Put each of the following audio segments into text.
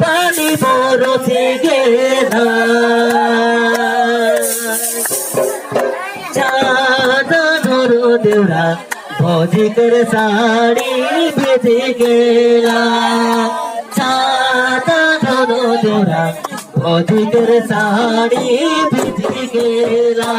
पानी बरसे गेला चाँदा धरो देउरा भोजी कर साड़ी भेजे गेला चाँदा धरो देउरा भोजी कर साड़ी भेजे गेला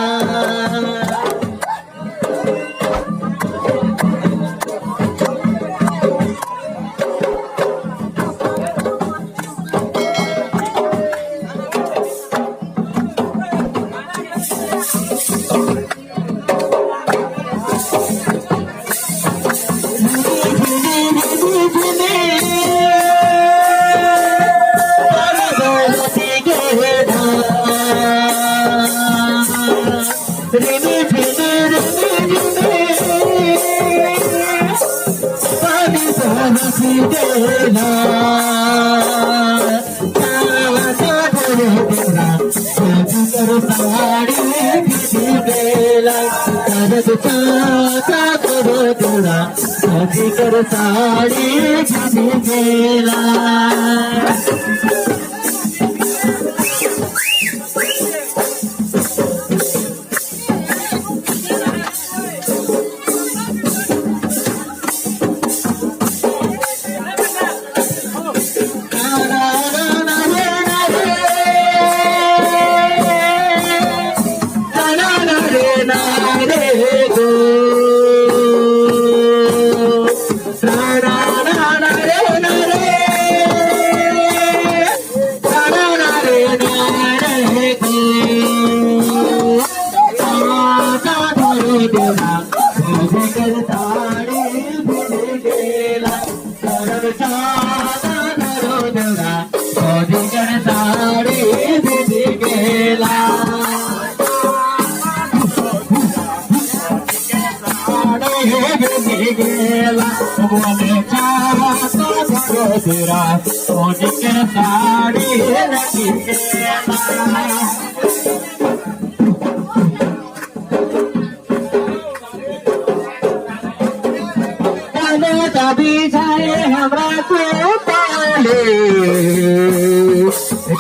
साड़ी गेला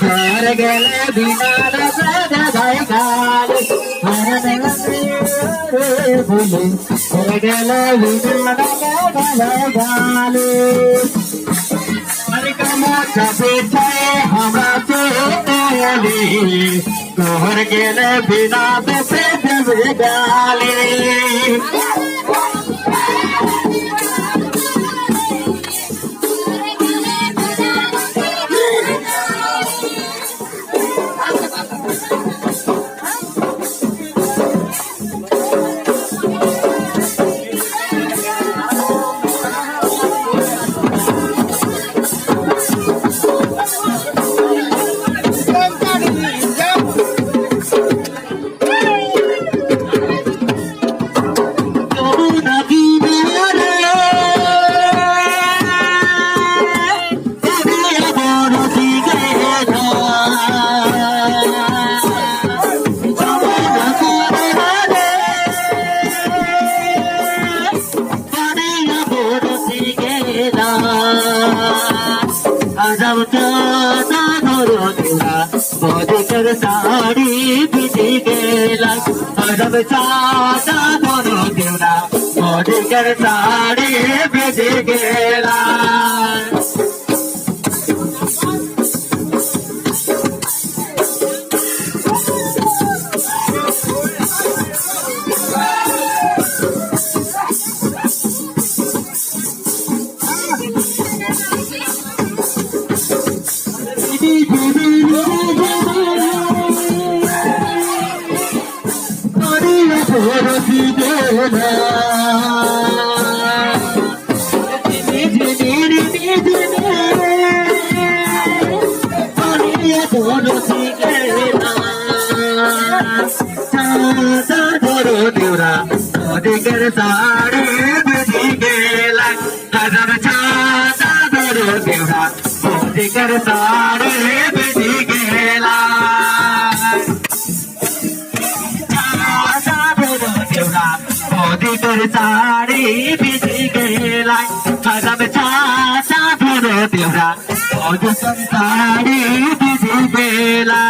घर गले बिना भूले घर गले बिना घर गेले बिना गाली साड़ी बिजी गेला अरब चाचा दोनों देवरा मोदी कर साड़ी बिजी गेला साड़ी बिजी गेला हजर छाता धरो देवरा मोदी कर साड़ी बिजी गेला छाता धरो देवरा भौजी कर साड़ी भिजी गेला हरम चाचा धरो देवरा भौजी कर साड़ी भिजी गेला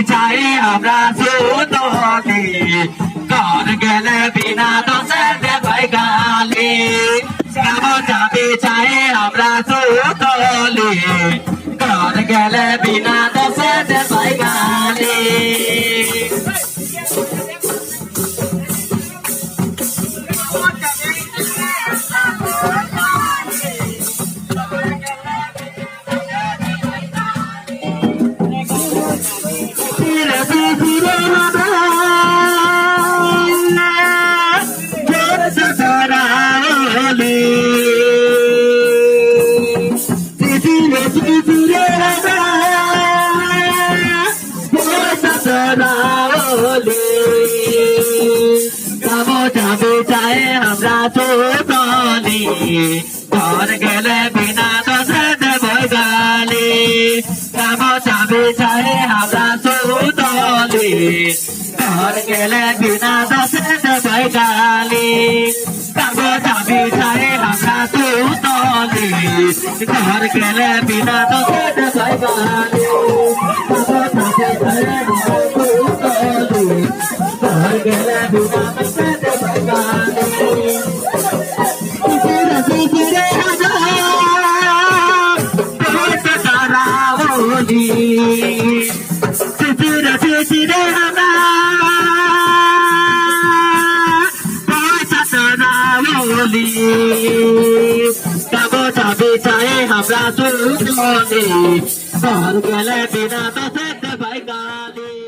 चाहे हमरा सुतोली घर गेले बिना दोसे देबै गाली कामो जाबी चाहे हमरा सुतोली घर गेले बिना दोसे देबै गाली चाहे हमरा सुतोली घर गेले बिना दोसे देबै गाली कामो चाबी चाहे हमरा सुतोली घर गेले बिना दोसे देबै गाली कामो चाबी चाहे हमरा सुतोली घर गेले बिना दोसे देबै गाली कामो चाबी चाहे हमरा सुतोली घर गेले बिना दोसे देबै गाली कामो चाबी चाहे हमरा सुतोली घर गेले बिना दोसे देबै गाली।